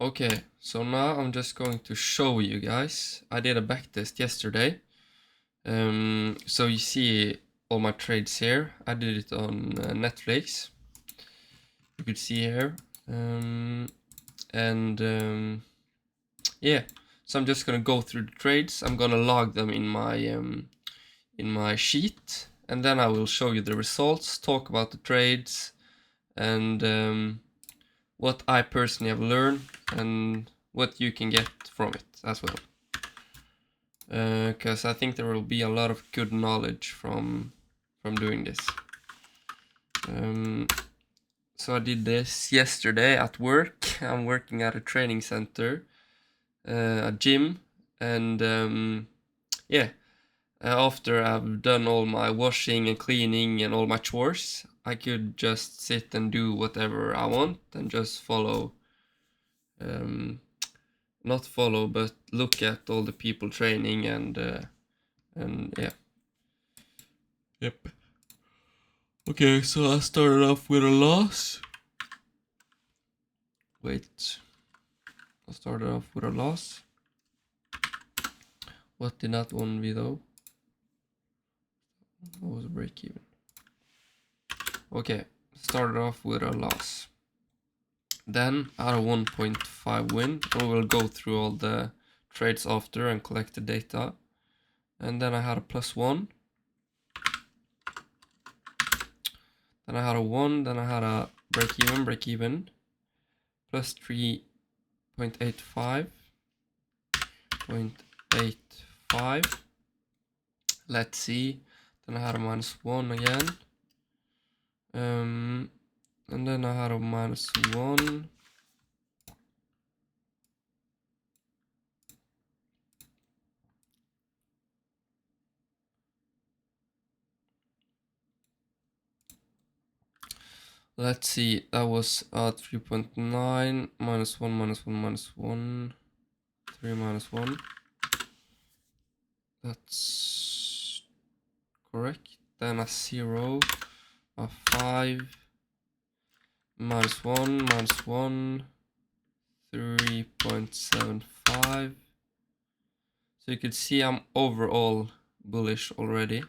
Okay, so now I'm just going to show you guys. I did a backtest yesterday. So you see all my trades here. I did it on Netflix. You could see here. Yeah, so I'm just gonna go through the trades. I'm gonna log them in my sheet, and then I will show you the results, talk about the trades, and what I personally have learned and what you can get from it as well. Because I think there will be a lot of good knowledge from doing this. So I did this yesterday at work. I'm working at a training center, a gym, and yeah. After I've done all my washing and cleaning and all my chores, I could just sit and do whatever I want and just follow, not follow, but look at all the people training and yeah. Yep. Okay, so I started off with a loss. Wait. I started off with a loss. What did that one be though? What was a break even? Okay, started off with a loss. Then I had a 1.5 win, and we'll go through all the trades after and collect the data. And then I had a +1. Then I had a 1, then I had a break even, plus 3.85, 0.85. Let's see. Then I had a -1 again. And then I had a -1. Let's see, that was 3.9, -1, -1, -1, 3 -1. That's correct. Then a 0, a 5, -1, -1, 3.75. So you can see I'm overall bullish already,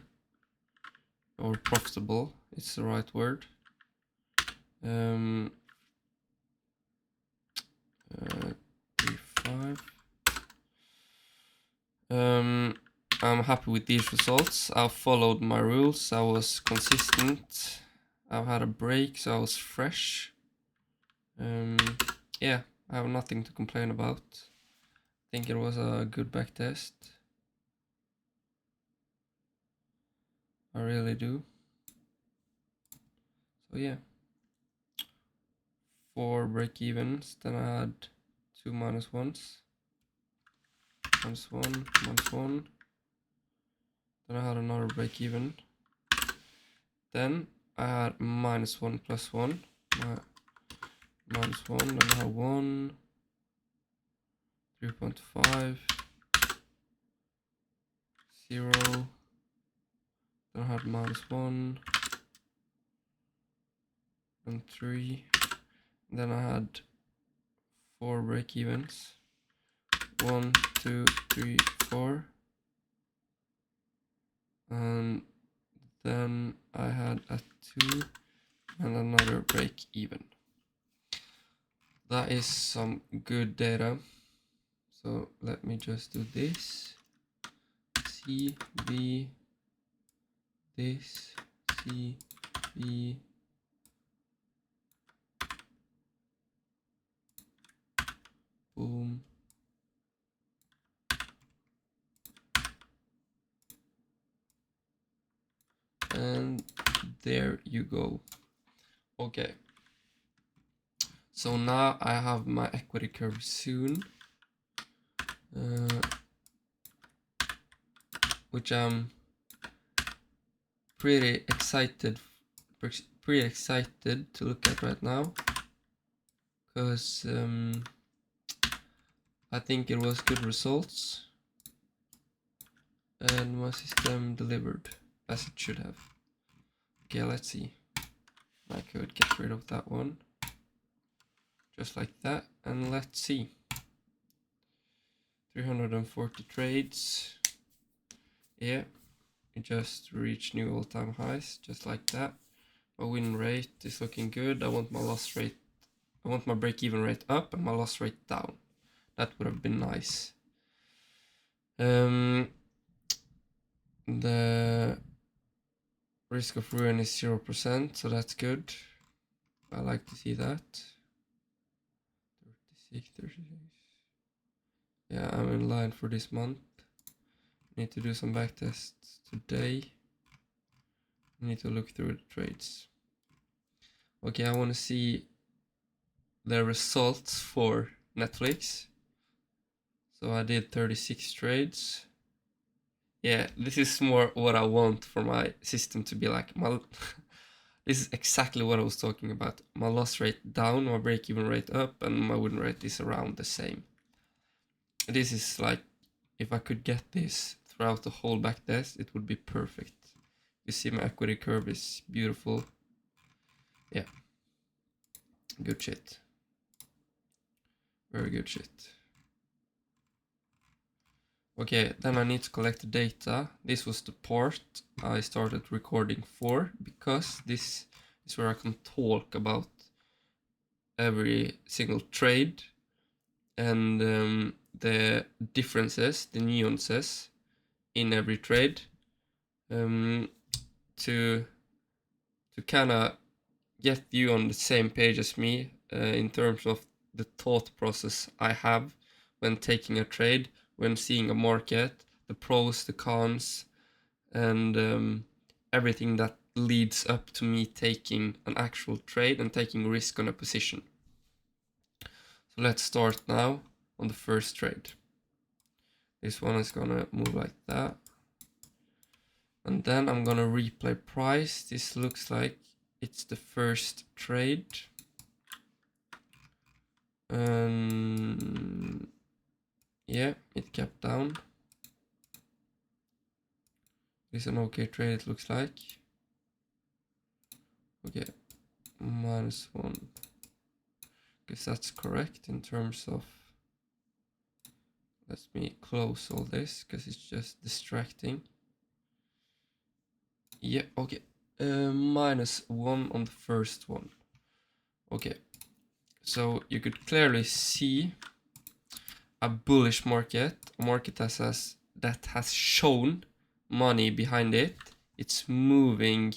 or profitable, it's the right word. 3.5. I'm happy with these results. I followed my rules. I was consistent. I've had a break, so I was fresh. Yeah, I have nothing to complain about. I think it was a good back test. I really do. So yeah, 4 break evens. Then I had 2 -1s. -1, -1. Then I had another break even. Then I had -1 +1. -1, then I had 1, 3.5, 0. Then I had -1 and 3. Then I had 4 break evens. 1, 2, 3, 4. And then I had a 2 and another break even. That is some good data. So let me just do this. C, B, this, C, B, boom. And there you go. Okay. So now I have my equity curve soon. Which I'm pretty excited to look at right now, because I think it was good results and my system delivered as it should have. Okay, let's see. I could get rid of that one just like that. and let's see. 340 trades. Yeah, we just reached new all-time highs, just like that. My win rate is looking good. I want my loss rate, I want my break-even rate up and my loss rate down. That would have been nice. The risk of ruin is 0%, so that's good. I like to see that. 36. Yeah, I'm in line for this month. Need to do some back tests today. Need to look through the trades. Okay, I want to see the results for Netflix. So I did 36 trades. Yeah, this is more what I want for my system to be like. This is exactly what I was talking about. My loss rate down, my break-even rate up, and my win rate is around the same. This is like, if I could get this throughout the whole back test, it would be perfect. You see my equity curve is beautiful. Yeah, good shit. Very good shit. Okay, then I need to collect the data. This was the part I started recording for, because this is where I can talk about every single trade and the differences, the nuances in every trade, to kind of get you on the same page as me in terms of the thought process I have when taking a trade, when seeing a market, the pros, the cons, and everything that leads up to me taking an actual trade and taking risk on a position. So let's start now on the first trade. This one is gonna move like that. And then I'm gonna replay price. This looks like it's the first trade. Yeah, it kept down. It's an okay trade, it looks like. Okay, -1. Guess that's correct in terms of... Let me close all this because it's just distracting. Yeah, okay. -1 on the first one. Okay, so you could clearly see a bullish market, a market that has shown money behind it. It's moving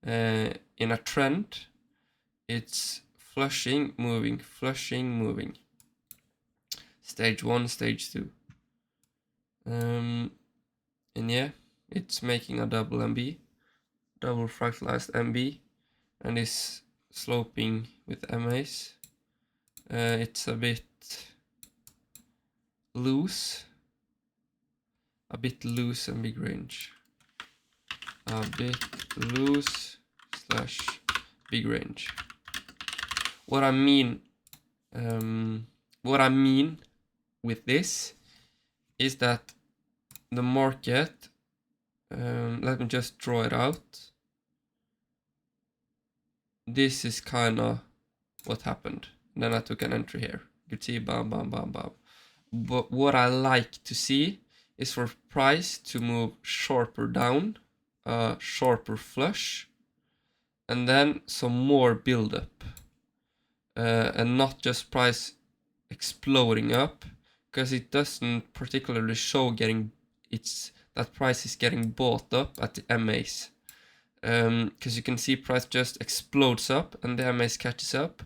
in a trend. It's flushing, moving, flushing, moving. Stage 1, stage 2. And yeah, it's making a double MB, double fractalized MB, and is sloping with MAs. It's a bit loose and big range. A bit loose / big range. What I mean with this is that the market, let me just draw it out. This is kind of what happened. And then I took an entry here. You could see bam, bam, bam, bam. But what I like to see is for price to move sharper down, sharper flush, and then some more build up, and not just price exploding up, because it doesn't particularly show that price is getting bought up at the MAs, because you can see price just explodes up and the MAs catches up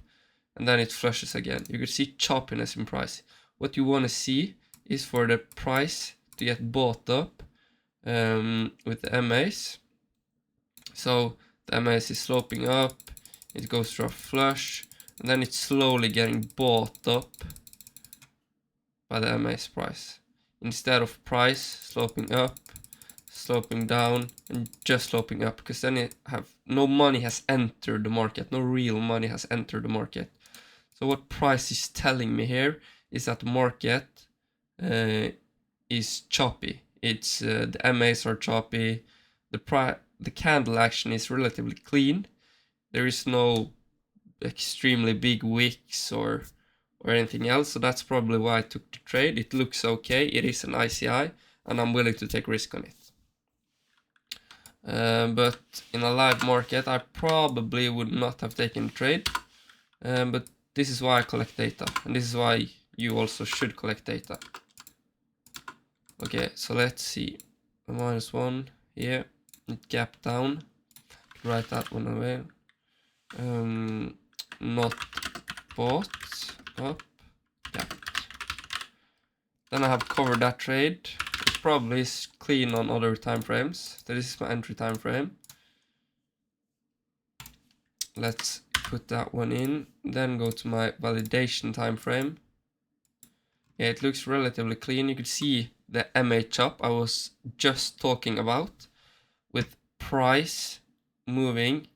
and then it flushes again. You can see choppiness in price. What you want to see is for the price to get bought up with the MAs. So the MAs is sloping up, it goes through a flush, and then it's slowly getting bought up by the MAs price. Instead of price sloping up, sloping down, and just sloping up, because then no money has entered the market, no real money has entered the market. So what price is telling me here is that the market is choppy. It's the MAs are choppy. The candle action is relatively clean. There is no extremely big wicks or or anything else, so that's probably why I took the trade. It looks okay, it is an ICI, and I'm willing to take risk on it. But in a live market, I probably would not have taken the trade. But this is why I collect data, and this is why you also should collect data. Okay, so let's see. A -1 here, it gap down. Write that one away. Not bought, up, gapped. Then I have covered that trade. It probably is clean on other time frames. This is my entry time frame. Let's put that one in. Then go to my validation time frame. Yeah, it looks relatively clean. You could see the MA chop I was just talking about, with price moving,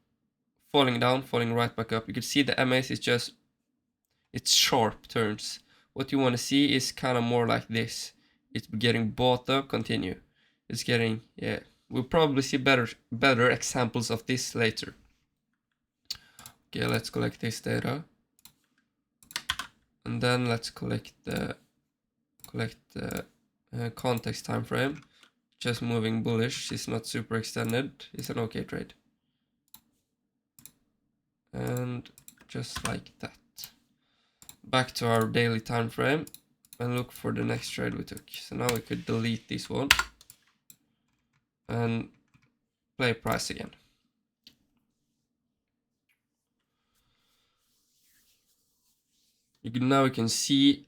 falling down, falling right back up. You can see the MAs is just, it's sharp turns. What you want to see is kind of more like this. It's getting bought up, continue. It's getting, yeah, we'll probably see better examples of this later. Okay, let's collect this data. And then let's collect the context time frame. Just moving bullish, it's not super extended, it's an okay trade. And just like that. Back to our daily time frame and look for the next trade we took. So now we could delete this one and play price again. Now we can see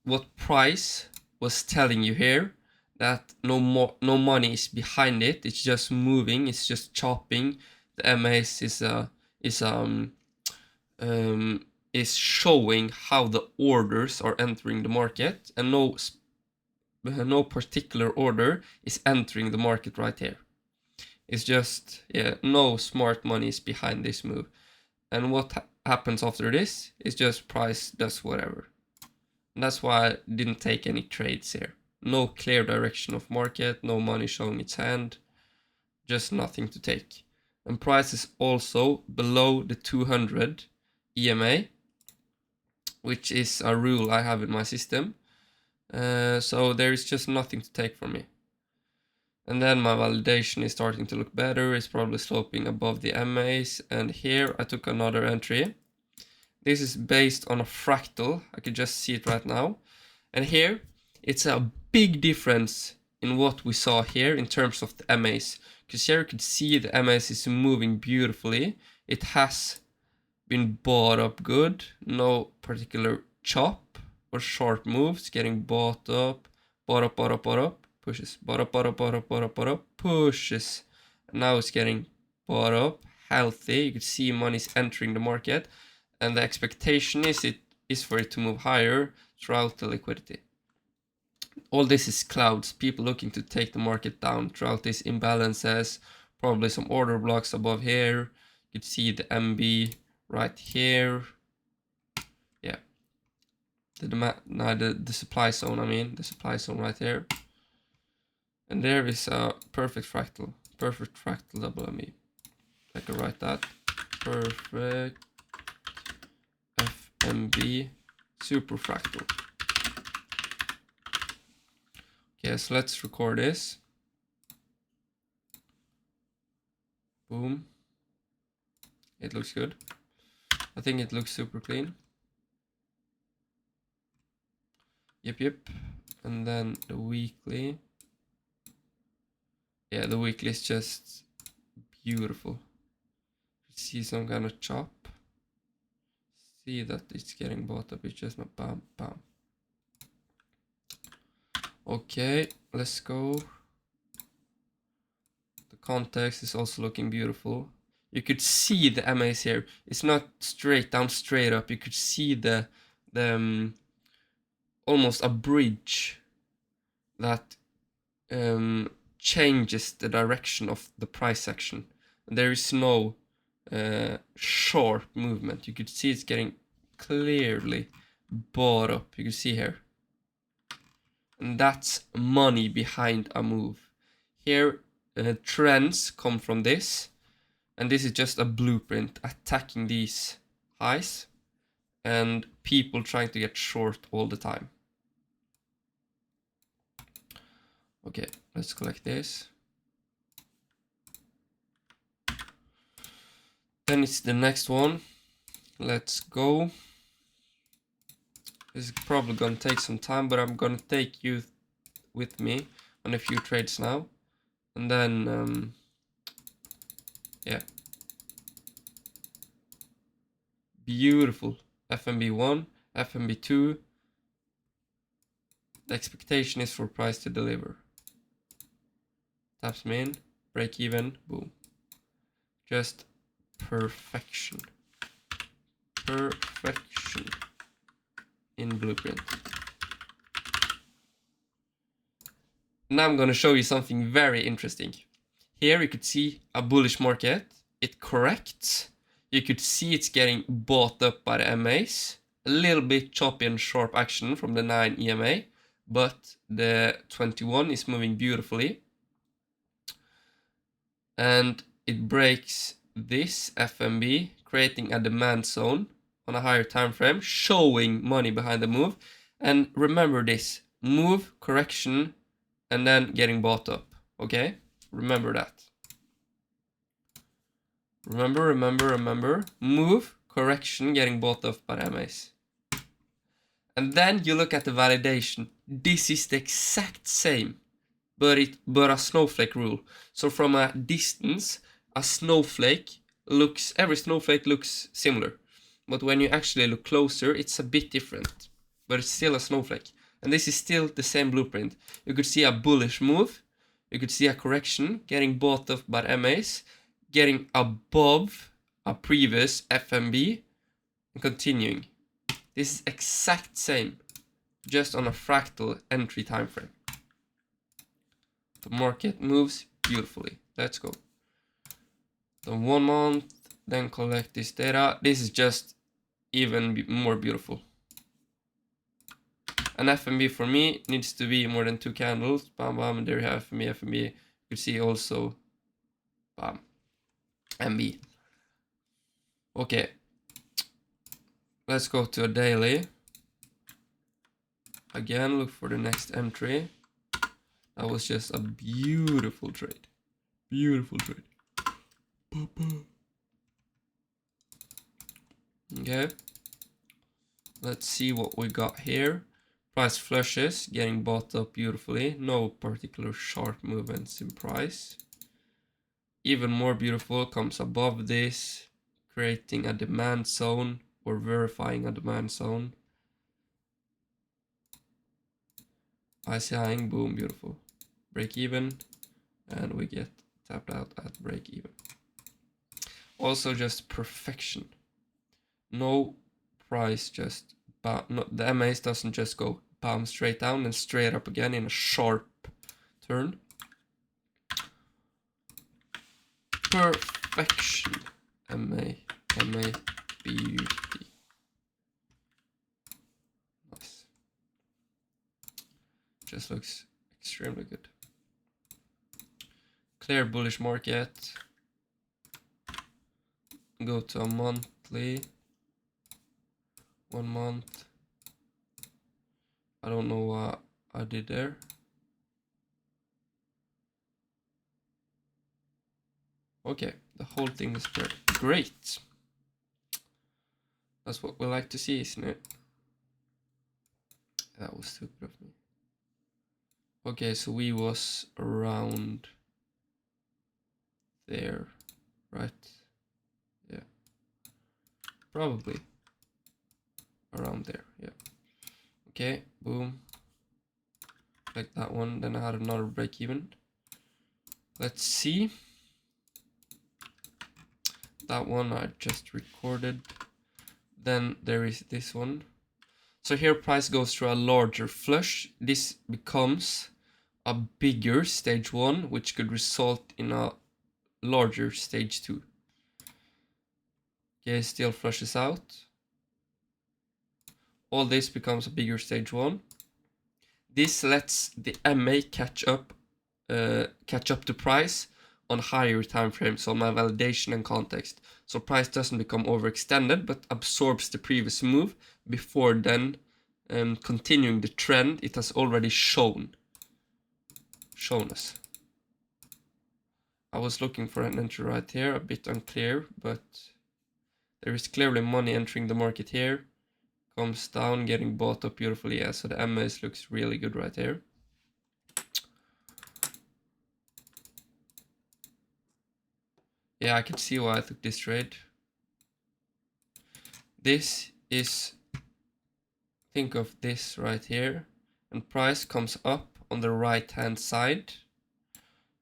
what price was telling you here, that no money is behind it. It's just moving. It's just chopping. The MAs is showing how the orders are entering the market, and no particular order is entering the market right here. It's just, yeah, no smart money is behind this move. And what happens after this is just price does whatever. And that's why I didn't take any trades here. No clear direction of market, no money showing its hand, just nothing to take. And price is also below the 200 EMA, which is a rule I have in my system. So there is just nothing to take from me. And then my validation is starting to look better. It's probably sloping above the MAs. And here I took another entry. This is based on a fractal. I can just see it right now. And here it's a big difference in what we saw here in terms of the MAs. Because here you can see the MAs is moving beautifully. It has been bought up good. No particular chop or sharp moves. Getting bought up, bought up, bought up, bought up. Pushes, bought up, bought up, bought up, bought up, bought up, pushes. And now it's getting bought up, healthy. You can see money's entering the market. And the expectation is for it to move higher throughout the liquidity. All this is clouds, people looking to take the market down throughout these imbalances, probably some order blocks above here. You can see the MB right here. Yeah. The supply zone, the supply zone right here. And there is a perfect fractal double ME. I can write that. Perfect FMB super fractal. Okay, so let's record this. Boom. It looks good. I think it looks super clean. Yep. And then the weekly. Yeah, the weekly is just beautiful. See some kind of chop. See that it's getting bought up. It's just my bam. Okay, let's go. The context is also looking beautiful. You could see the MAs here. It's not straight down, straight up. You could see the almost a bridge that changes the direction of the price action. There is no sharp movement. You could see it's getting clearly bought up. You can see here. And that's money behind a move. Here, trends come from this. And this is just a blueprint attacking these highs and people trying to get short all the time. Okay, let's collect this. Then it's the next one. Let's go. This is probably gonna take some time, but I'm gonna take you with me on a few trades now. And then, yeah. Beautiful. FMB1, FMB2. The expectation is for price to deliver. Taps me in, break even, boom. Just perfection. Perfection in blueprint. Now I'm gonna show you something very interesting. Here you could see a bullish market. It corrects. You could see it's getting bought up by the MAs. A little bit choppy and sharp action from the 9 EMA, but the 21 is moving beautifully. And it breaks this FMB, creating a demand zone on a higher time frame, showing money behind the move. And remember this: move, correction, and then getting bought up. Okay? Remember that. Remember. Move, correction, getting bought up by MAs. And then you look at the validation. This is the exact same, but a snowflake rule. So from a distance, a snowflake looks, every snowflake looks similar. But when you actually look closer, it's a bit different. But it's still a snowflake. And this is still the same blueprint. You could see a bullish move. You could see a correction, getting bought up by MAs, getting above a previous FMB, and continuing. This is exact same, just on a fractal entry time frame. The market moves beautifully. Let's go. The 1 month, then collect this data. This is just even more beautiful. An FMB for me needs to be more than 2 candles. Bam, bam, there you have FMB, FMB. You can see also, bam, MB. Okay. Let's go to a daily. Again, look for the next entry. That was just a beautiful trade. Beautiful trade. Okay. Let's see what we got here. Price flushes, getting bought up beautifully. No particular sharp movements in price. Even more beautiful comes above this, creating a demand zone or verifying a demand zone. ICIing, boom, beautiful. Break even, and we get tapped out at break even. Also just perfection. No price just, no, the MAs doesn't just go bam straight down and straight up again in a sharp turn. Perfection. MA, beauty. Nice. Just looks extremely good. Clear bullish market. Go to a monthly. 1 month. I don't know what I did there. Okay, the whole thing is there. Great. That's what we like to see, isn't it? That was stupid of me. Okay, so we was around there, right? Yeah. Probably around there, yeah. Okay, boom. Like that one, then I had another break even. Let's see. That one I just recorded. Then there is this one. So here price goes through a larger flush. This becomes a bigger stage 1, which could result in a larger stage 2. Okay, still flushes out. All this becomes a bigger stage 1. This lets the MA catch up to price on higher time frames on my validation and context. So price doesn't become overextended, but absorbs the previous move before then continuing the trend it has already shown us. I was looking for an entry right here, a bit unclear, but there is clearly money entering the market here. Comes down, getting bought up beautifully. Yeah, so the MS looks really good right here. Yeah, I can see why I took this trade. This is, think of this right here, and price comes up on the right hand side,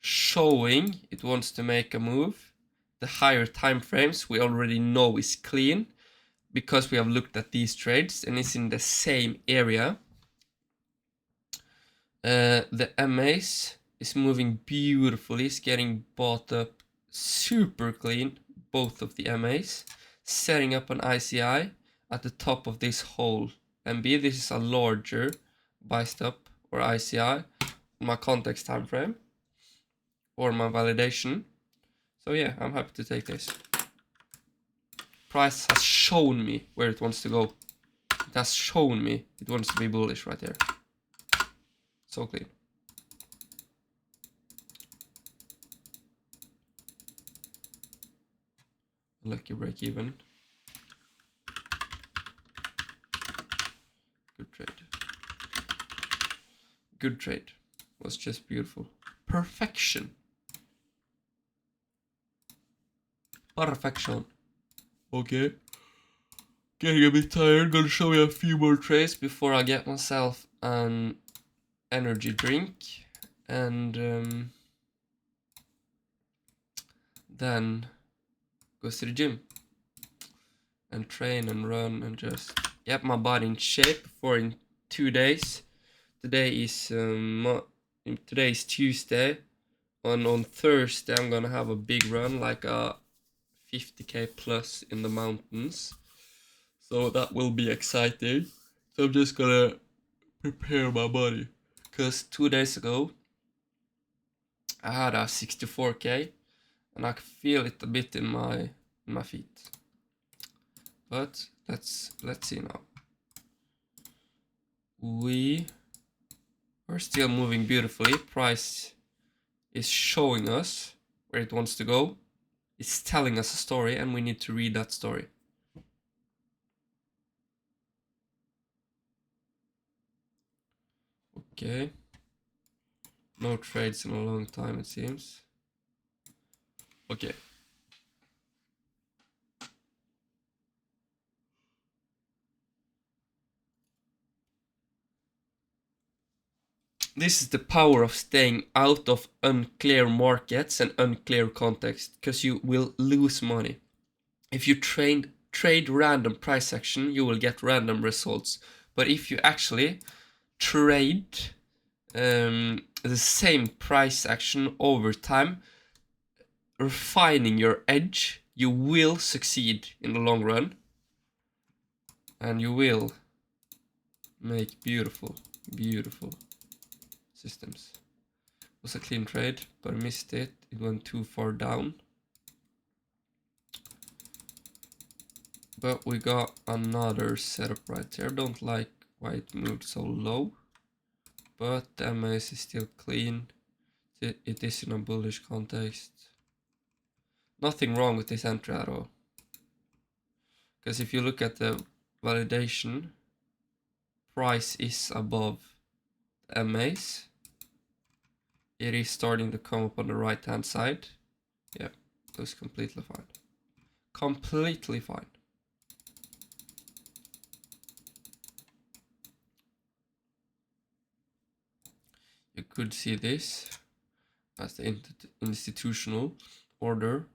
showing it wants to make a move. The higher time frames we already know is clean because we have looked at these trades and it's in the same area. The MAs is moving beautifully, it's getting bought up super clean, both of the MAs, setting up an ICI at the top of this whole MB. This is a larger buy stop or ICI on my context time frame or my validation. So yeah, I'm happy to take this. Price has shown me where it wants to go. It has shown me it wants to be bullish right here. So clean. Lucky break even. Good trade. Good trade. Was just beautiful. Perfection. Perfection. Okay. Getting a bit tired. Gonna show you a few more trades before I get myself an energy drink. And then go to the gym. And train and run and just get my body in shape for in 2 days. Today is Tuesday, and on Thursday I'm gonna have a big run, like a 50k plus in the mountains. So that will be exciting. So I'm just gonna prepare my body, because 2 days ago I had a 64k and I can feel it a bit in my feet. But let's see now. We are still moving beautifully. Price is showing us where it wants to go. It's telling us a story and we need to read that story. Okay. No trades in a long time, it seems. Okay. This is the power of staying out of unclear markets and unclear context, because you will lose money. If you trade random price action, you will get random results. But if you actually trade the same price action over time, refining your edge, you will succeed in the long run. And you will make beautiful, beautiful systems. It was a clean trade, but I missed it. It went too far down. But we got another setup right here. Don't like why it moved so low. But the MS is still clean. It is in a bullish context. Nothing wrong with this entry at all. Because if you look at the validation, price is above the MAs. It is starting to come up on the right hand side. Yeah, looks completely fine. Completely fine. You could see this as the institutional order,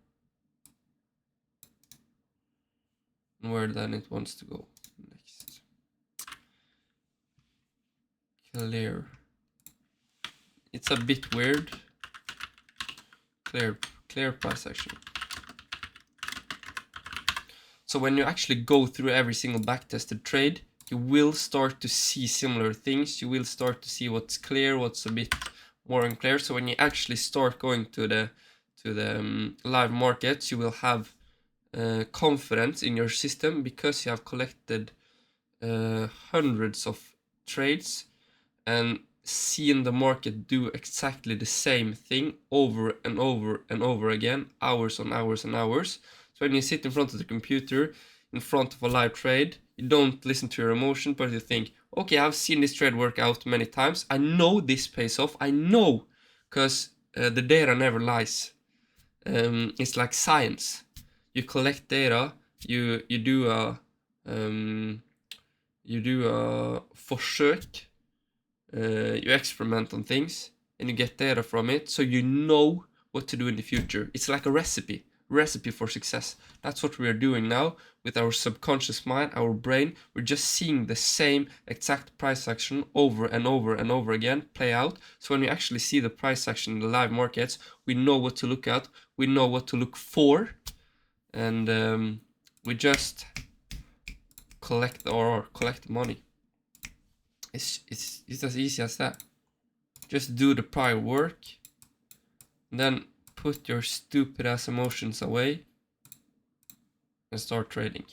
and where then it wants to go next. Clear. It's a bit weird. Clear price action. So when you actually go through every single backtested trade, you will start to see similar things. You will start to see what's clear, what's a bit more unclear. So when you actually start going to the live markets, you will have confidence in your system because you have collected hundreds of trades and seen the market do exactly the same thing over and over and over again, hours on hours and hours. So when you sit in front of the computer, in front of a live trade, you don't listen to your emotion, but you think, okay, I've seen this trade work out many times. I know this pays off. I know, because the data never lies. It's like science. You collect data, you do a forsøk, you experiment on things, and you get data from it, so you know what to do in the future. It's like a recipe for success. That's what we are doing now with our subconscious mind, our brain. We're just seeing the same exact price action over and over and over again play out. So when we actually see the price action in the live markets, we know what to look at, we know what to look for, and we just collect the money. It's as easy as that. Just do the prior work, and then put your stupid ass emotions away and start trading.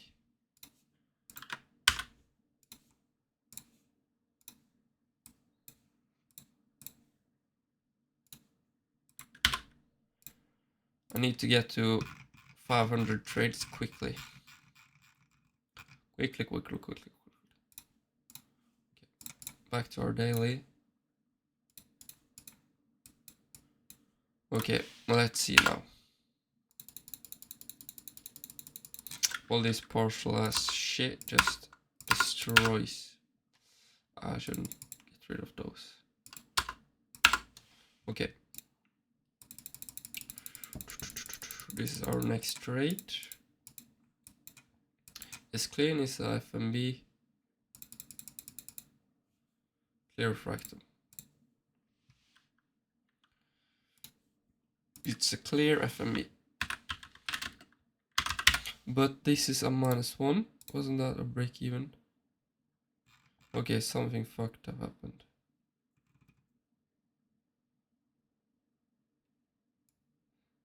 I need to get to 500 trades quickly. Quickly. Okay. Back to our daily. Okay, well, let's see now. All this partial ass shit just destroys. I shouldn't get rid of those. Okay. This is our next trade. It's clean, it's a FMB. Clear fractal. It's a clear FMB. But this is a -1. Wasn't that a break even? Okay, something fucked up happened.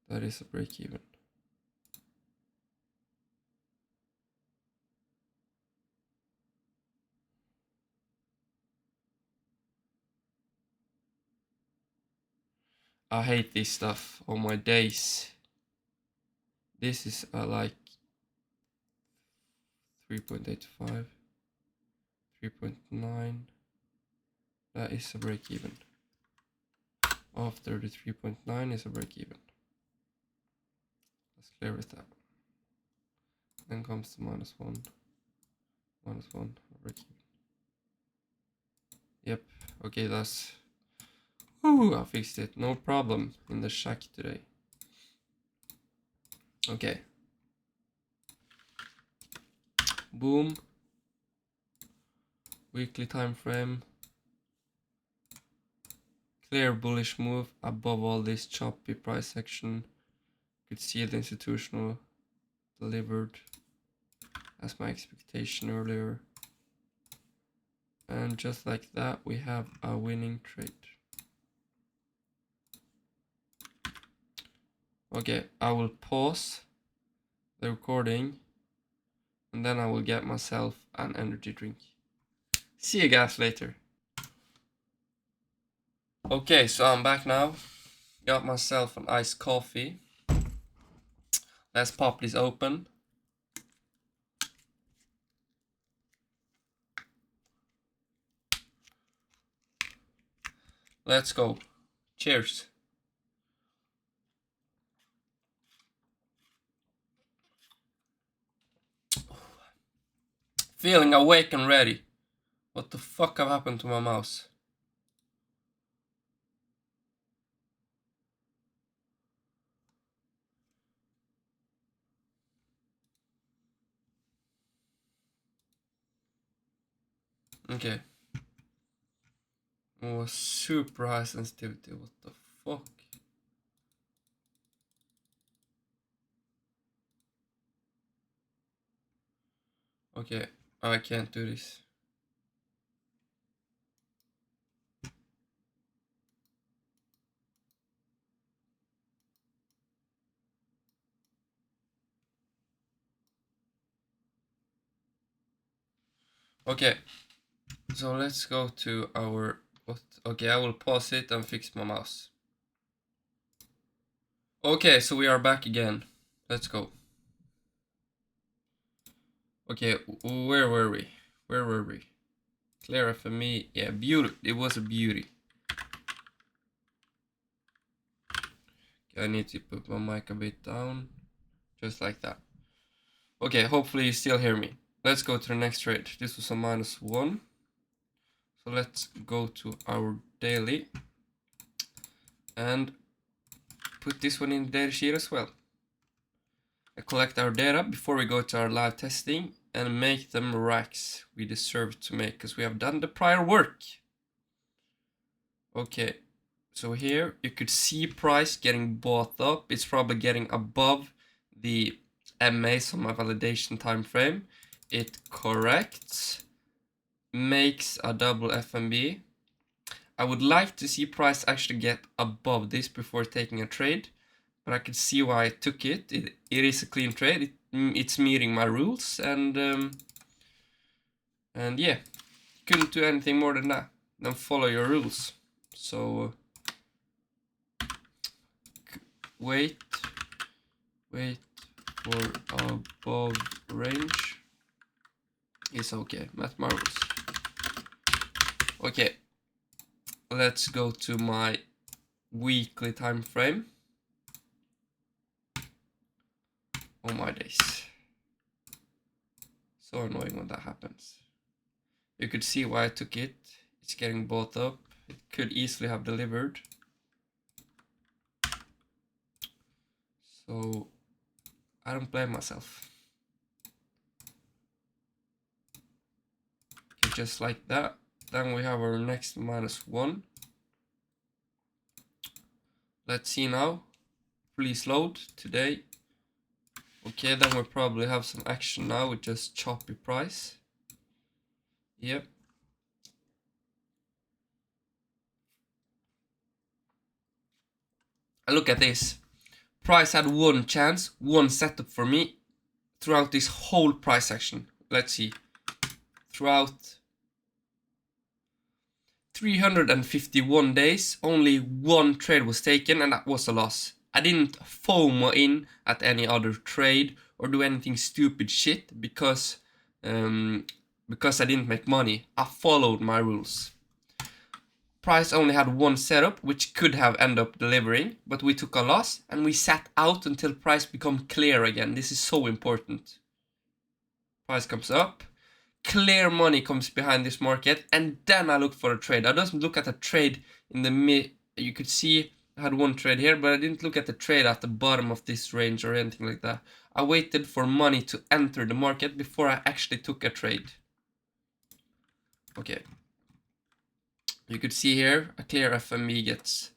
That is a break even. I hate this stuff on my days. This is like 3.85, 3.9. That is a break even. After the 3.9 is a break even. Let's clear with that. Then comes the -1. -1, break even. Yep, okay, that's... Woo, I fixed it, no problem in the shack today. Okay. Boom. Weekly time frame. Clear bullish move above all this choppy price action. Could see the institutional delivered as my expectation earlier. And just like that, we have a winning trade. Okay, I will pause the recording and then I will get myself an energy drink. See you guys later. Okay, so I'm back now. Got myself an iced coffee. Let's pop this open. Let's go. Cheers. Feeling awake and ready. What the fuck have happened to my mouse? Okay. Oh, super high sensitivity. What the fuck? Okay, I can't do this. Okay, so let's go to our... Okay, I will pause it and fix my mouse. Okay, so we are back again. Let's go. Okay, where were we? Clear FME, yeah, beauty. It was a beauty. Okay, I need to put my mic a bit down, just like that. Okay, hopefully you still hear me. Let's go to the next trade. This was a -1. So let's go to our daily and put this one in the data sheet as well. And collect our data before we go to our live testing and make them racks we deserve to make because we have done the prior work. Okay, so here you could see price getting bought up. It's probably getting above the MAs on my validation time frame. It corrects, makes a double FMB. I would like to see price actually get above this before taking a trade, but I could see why I took it. It is a clean trade. It's meeting my rules, and yeah, couldn't do anything more than that. Then follow your rules. So wait for above range is okay. Math marvels. Okay, let's go to my weekly time frame. Oh my days, so annoying when that happens. You could see why I took it. It's getting bought up. It could easily have delivered. So I don't blame myself. Okay, just like that. Then we have our next -1. Let's see now. Please load today. Okay, then we'll probably have some action now with just choppy price. Yep. And look at this. Price had one chance, one setup for me throughout this whole price action. Let's see. Throughout 351 days, only one trade was taken, and that was a loss. I didn't FOMO in at any other trade or do anything stupid shit because I didn't make money. I followed my rules. Price only had one setup, which could have ended up delivering, but we took a loss and we sat out until price become clear again. This is so important. Price comes up, clear money comes behind this market, and then I look for a trade. I don't look at a trade in the mid. You could see I had one trade here, but I didn't look at the trade at the bottom of this range or anything like that. I waited for money to enter the market before I actually took a trade. Okay. You could see here a clear FME gets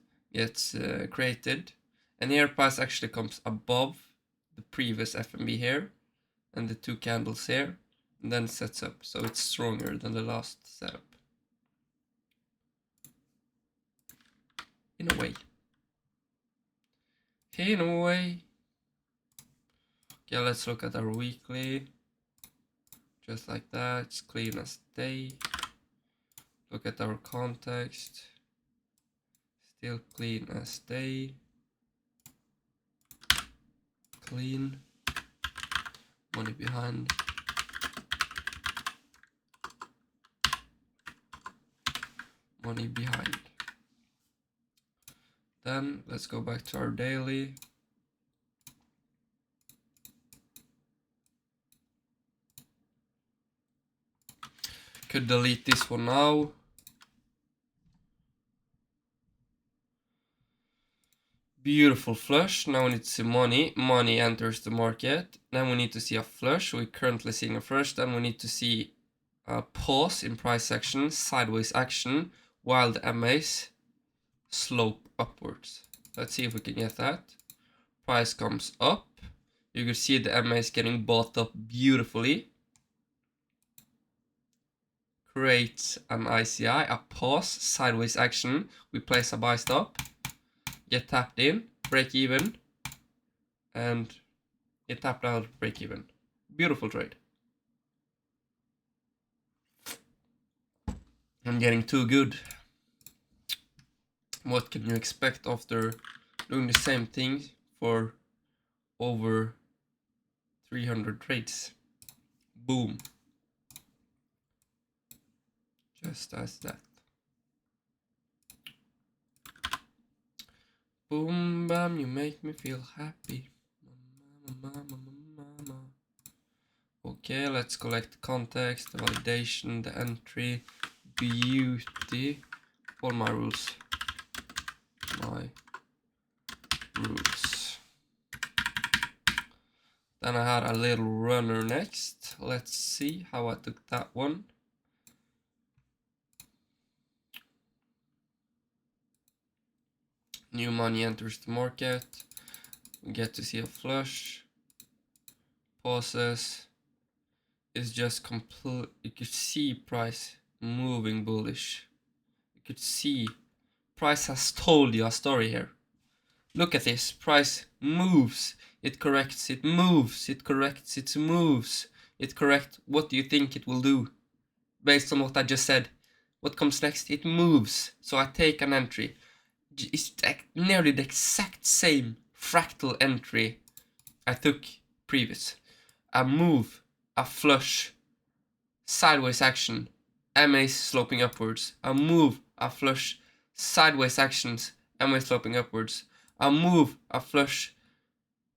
created, and here price actually comes above the previous FME here and the two candles here, and then sets up, so it's stronger than the last setup in a way. Okay, let's look at our weekly. Just like that, it's clean as day. Look at our context, still clean as day. Clean. Money behind. Money behind. Then let's go back to our daily. Could delete this one now. Beautiful flush. Now we need to see money. Money enters the market. Then we need to see a flush. We're currently seeing a flush. Then we need to see a pause in price action, sideways action, while the MAs slope upwards. Let's see if we can get that. Price comes up. You can see the MAs getting bought up beautifully. Creates an ICI, a pause, sideways action. We place a buy stop. Get tapped in, break even, and get tapped out, break even. Beautiful trade. I'm getting too good. What can you expect after doing the same thing for over 300 trades? Boom. Just as that. Boom, bam, you make me feel happy. Mama. Okay, let's collect context, the validation, the entry, beauty. All my rules. Then I had a little runner next. Let's see how I took that one. New money enters the market. We get to see a flush. Pauses. It's just complete. You could see price moving bullish. You could see price has told you a story here. Look at this. Price moves. It corrects. It moves. It corrects. It moves. It corrects. What do you think it will do? Based on what I just said. What comes next? It moves. So I take an entry. It's nearly the exact same fractal entry I took previous. A move, a flush, sideways action, MAs sloping upwards. A move, a flush, sideways actions, MAs sloping upwards. A move, a flush,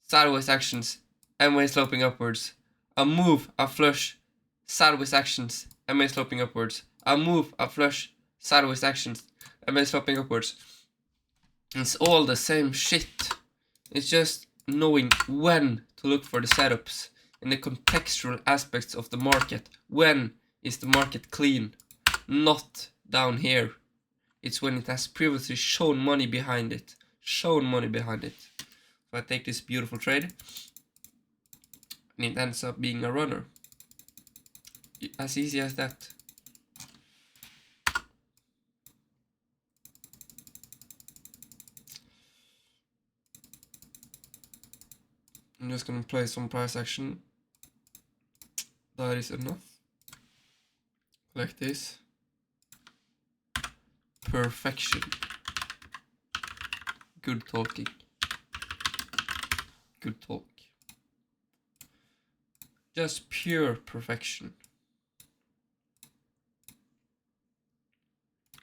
sideways actions, MAs sloping upwards. A move, a flush, sideways actions, MAs sloping upwards. A move, a flush, sideways actions, MAs sloping upwards. It's all the same shit. It's just knowing when to look for the setups in the contextual aspects of the market. When is the market clean? Not down here. It's when it has previously shown money behind it. So I take this beautiful trade and it ends up being a runner. As easy as that. I'm just gonna play some price action. That is enough. Like this. Perfection. Good talking. Good talk. Just pure perfection.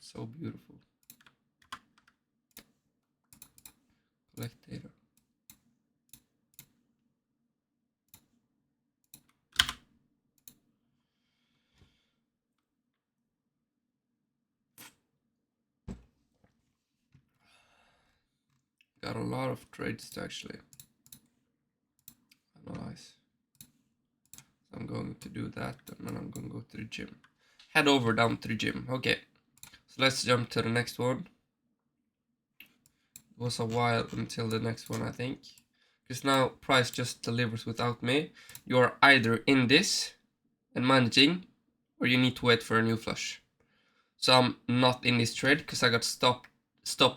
So beautiful. Collect data. Got a lot of trades to actually analyze. So I'm going to do that and then I'm going to go to the gym. Head over down to the gym. Okay. So let's jump to the next one. It was a while until the next one, I think. Because now price just delivers without me. You are either in this and managing, or you need to wait for a new flush. So I'm not in this trade because I got stopped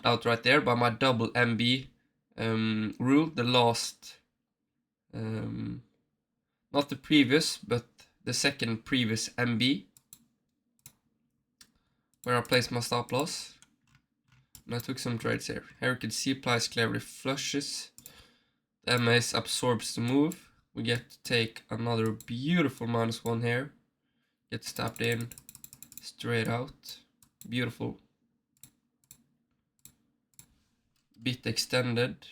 out right there by my double MB rule. The last, not the previous, but the second previous MB, where I placed my stop loss. And I took some trades here. Here you can see price clearly flushes. The MAs absorbs the move. We get to take another beautiful -1 here. Get stabbed in, straight out. Beautiful. Bit extended.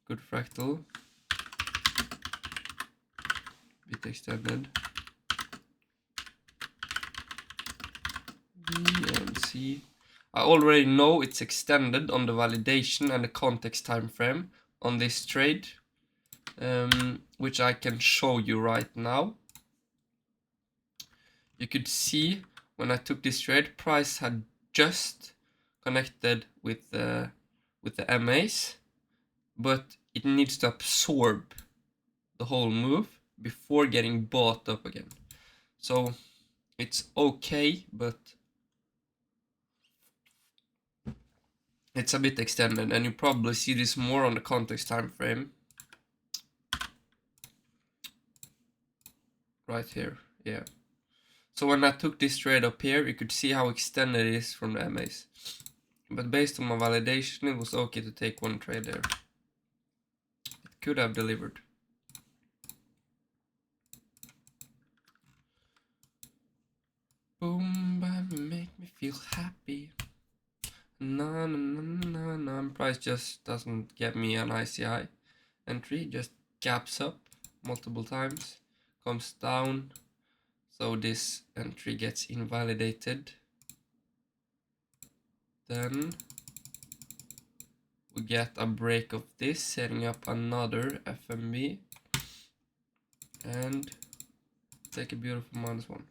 Good fractal. Bit extended. B and C. I already know it's extended on the validation and the context time frame on this trade, which I can show you right now. You could see when I took this trade, price had just connected with the MAs, but it needs to absorb the whole move before getting bought up again. So it's okay, but it's a bit extended, and you probably see this more on the context time frame. Right here, yeah. So when I took this trade up here, you could see how extended it is from the MAs. But based on my validation, it was okay to take one trade there. It could have delivered. Boom, baby, make me feel happy. No, no, no, no, no. Price just doesn't get me an ICI entry, just gaps up multiple times, comes down, so this entry gets invalidated. Then we get a break of this, setting up another FMB, and take a beautiful -1.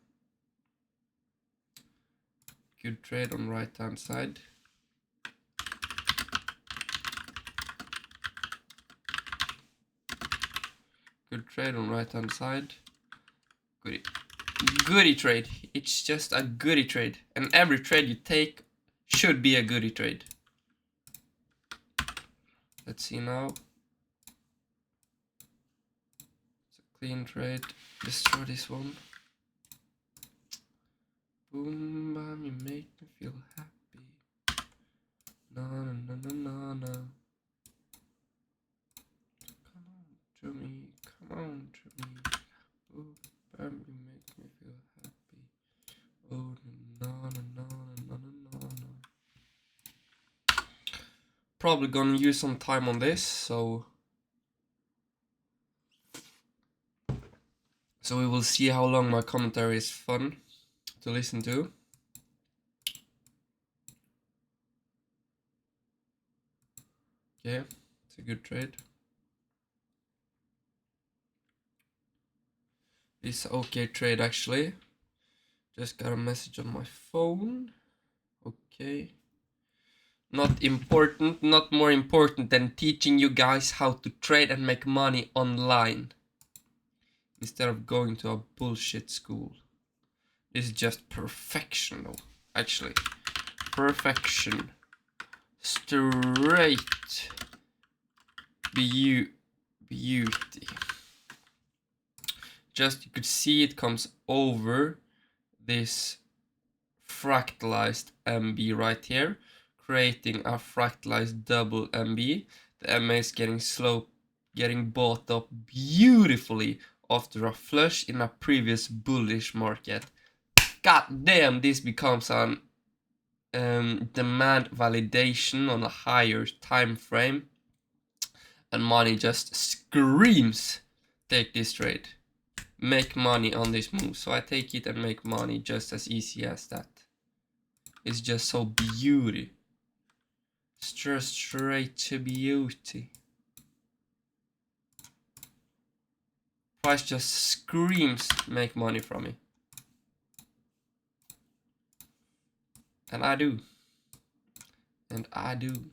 Good trade on right hand side. Good trade on right hand side. Goodie trade. It's just a goodie trade, and every trade you take should be a goodie trade. Let's see now. It's a clean trade. Destroy this one. Boom, bam, you make me feel happy. No, no, no, no, no, no. Come on to me, come on to me. Boom, bam, you make me feel happy. Oh, no, no, no, no, no, no, no. Probably gonna use some time on this, so we will see how long my commentary is fun to listen to. Yeah, it's a good trade. It's an okay trade actually. Just got a message on my phone. Okay. Not important, not more important than teaching you guys how to trade and make money online instead of going to a bullshit school. This is just perfection though, actually. Perfection. Straight beauty. Just you could see it comes over this fractalized MB right here, creating a fractalized double MB. The MA is getting bought up beautifully after a flush in a previous bullish market. God damn, this becomes an demand validation on a higher time frame, and money just screams, take this trade, make money on this move. So I take it and make money just as easy as that. It's just so beauty, straight to beauty. Price just screams, make money from me. And I do. And I do.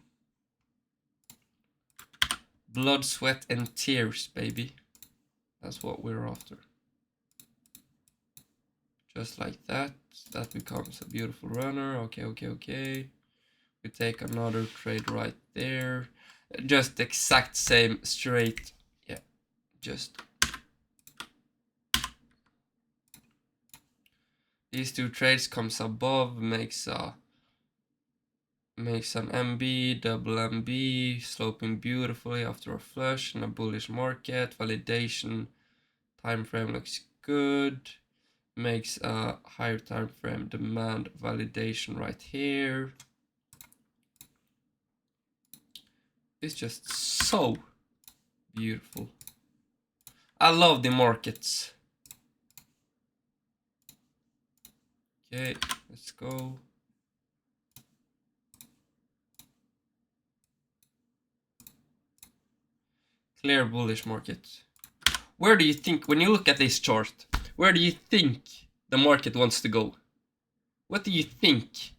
Blood, sweat, and tears, baby. That's what we're after. Just like that. That becomes a beautiful runner. Okay. We take another trade right there. Just the exact same straight. Yeah. Just. These two trades comes above, makes an MB, double MB, sloping beautifully after a flush in a bullish market. Validation time frame looks good. Makes a higher time frame demand validation right here. It's just so beautiful. I love the markets. Okay, let's go. Clear bullish market. Where do you think, when you look at this chart, where do you think the market wants to go? What do you think?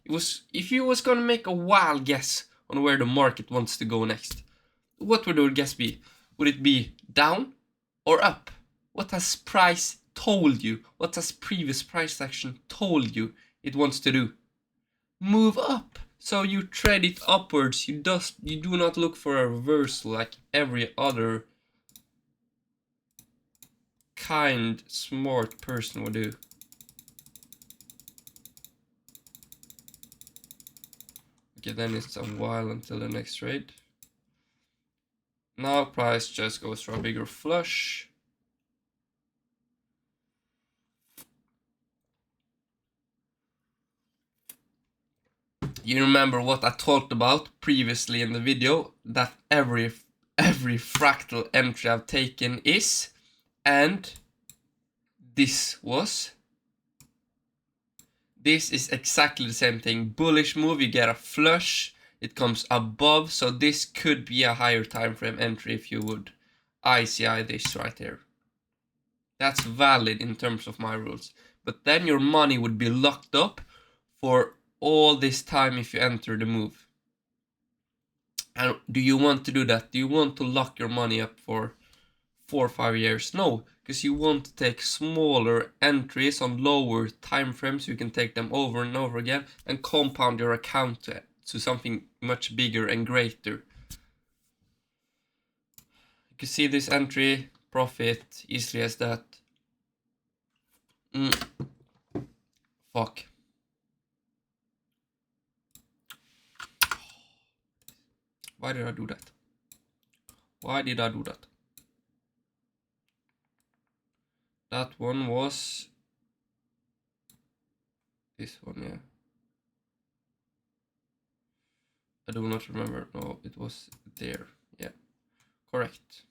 If you was gonna make a wild guess on where the market wants to go next, what would your guess be? Would it be down or up? What has price told you? What has previous price action told you it wants to do? Move up. So you trade it upwards. You do not look for a reversal like every other kind, smart person would do. Okay, then it's a while until the next trade. Now price just goes for a bigger flush. You remember what I talked about previously in the video, that every fractal entry I've taken is, and this is exactly the same thing. Bullish move, you get a flush, it comes above, so this could be a higher time frame entry if you would ICI this right here. That's valid in terms of my rules. But then your money would be locked up for all this time if you enter the move. And do you want to do that? Do you want to lock your money up for 4 or 5 years? No, because you want to take smaller entries on lower time frames. So you can take them over and over again and compound your account to something much bigger and greater. You can see this entry profit easily as that. Fuck. Why did I do that? Why did I do that? That one was this one, yeah. I do not remember. No, it was there. Yeah, correct.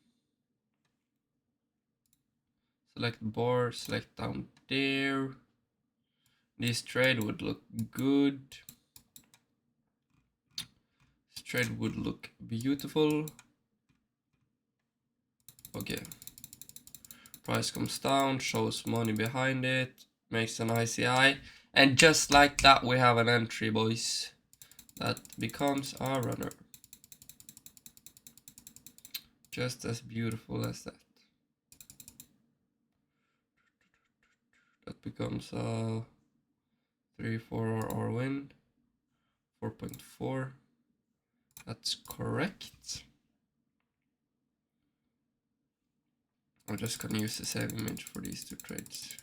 Select bar, select down there. This trade would look good. This trade would look beautiful. Okay. Price comes down, shows money behind it, makes an ICI. And just like that, we have an entry, boys. That becomes a runner. Just as beautiful as that. That becomes a 3-4 or win. 4.4. That's correct. I'm just gonna use the same image for these two trades.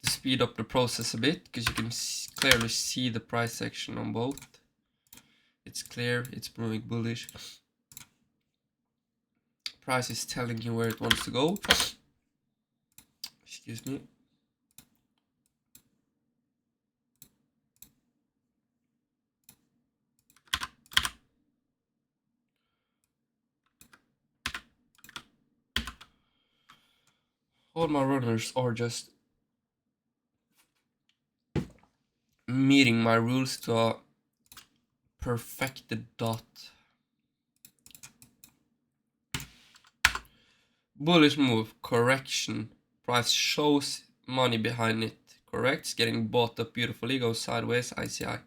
To speed up the process a bit, because you can clearly see the price action on both. It's clear, it's moving bullish. Price is telling you where it wants to go. Excuse me. All my runners are just meeting my rules to a perfected dot. Bullish move, correction. Price shows money behind it. Correct, it's getting bought up beautifully, goes sideways, ICI.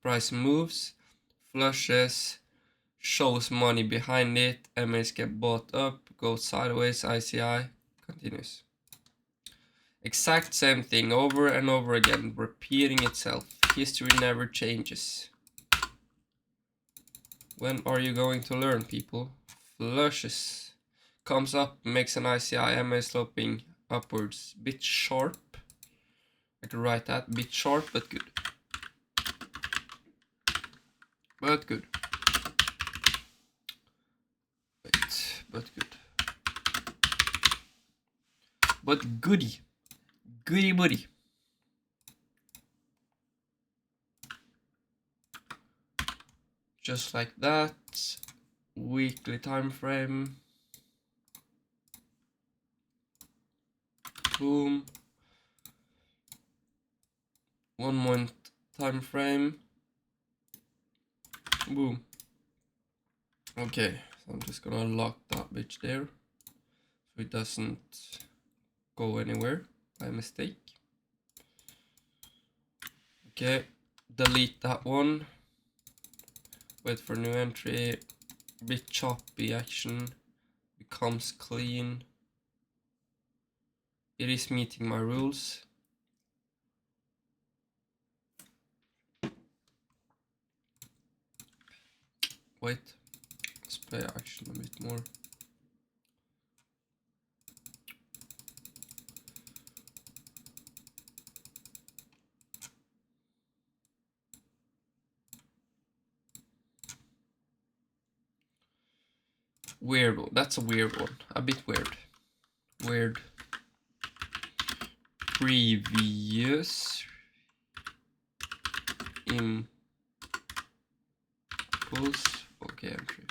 Price moves, flushes, shows money behind it, MAs get bought up, goes sideways, ICI, continues. Exact same thing over and over again, repeating itself. History never changes. When are you going to learn, people? Flushes. Comes up, makes an ICI, MA sloping upwards. Bit sharp. I could write that. Bit sharp, but good. But good. Wait, but good. But goody. Goody buddy. Just like that. Weekly time frame. Boom. 1 month time frame. Boom. Okay, so I'm just gonna lock that bitch there so it doesn't go anywhere by mistake. Okay, delete that one. Wait for new entry. Bit choppy action. Becomes clean. It is meeting my rules. Wait, let's play action a bit more. Weird one. That's a weird one. A bit weird. Weird. Previous impulse. Okay, entry.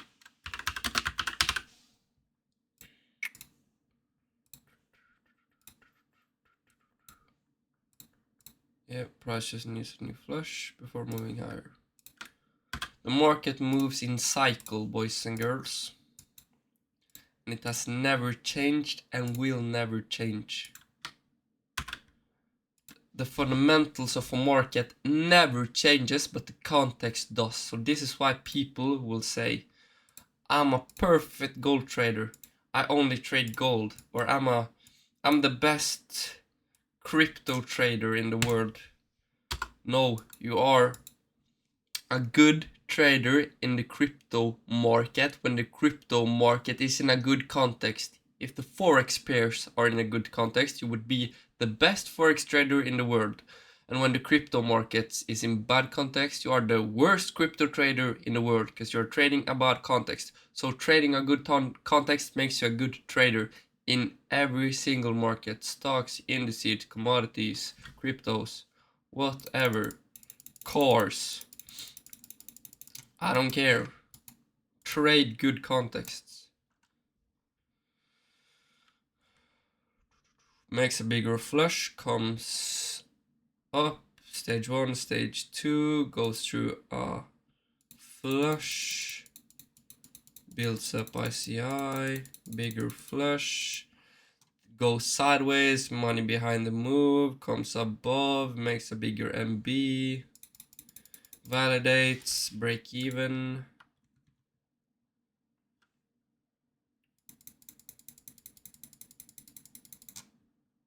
Yeah, price just needs a new flush before moving higher. The market moves in cycle, boys and girls. And it has never changed and will never change. The fundamentals of a market never changes, but the context does. So this is why people will say, I'm a perfect gold trader. I only trade gold. Or I'm the best crypto trader in the world. No, you are a good trader in the crypto market when the crypto market is in a good context. If the forex pairs are in a good context, you would be the best forex trader in the world. And when the crypto market is in bad context, you are the worst crypto trader in the world because you're trading a bad context. So trading a good context makes you a good trader in every single market. Stocks, indices, commodities, cryptos, whatever. Cars. I don't care. Trade good contexts. Makes a bigger flush, comes up, stage 1, stage 2, goes through a flush, builds up ICI, bigger flush, goes sideways, money behind the move, comes above, makes a bigger MB, validates, break even.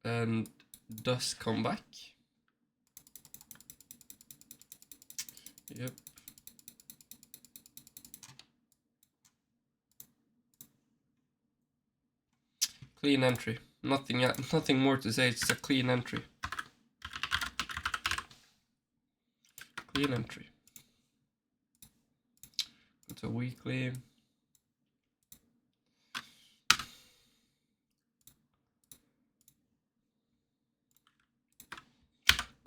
And does come back. Yep. Clean entry. Nothing more to say. It's a clean entry. Clean entry. Go to weekly.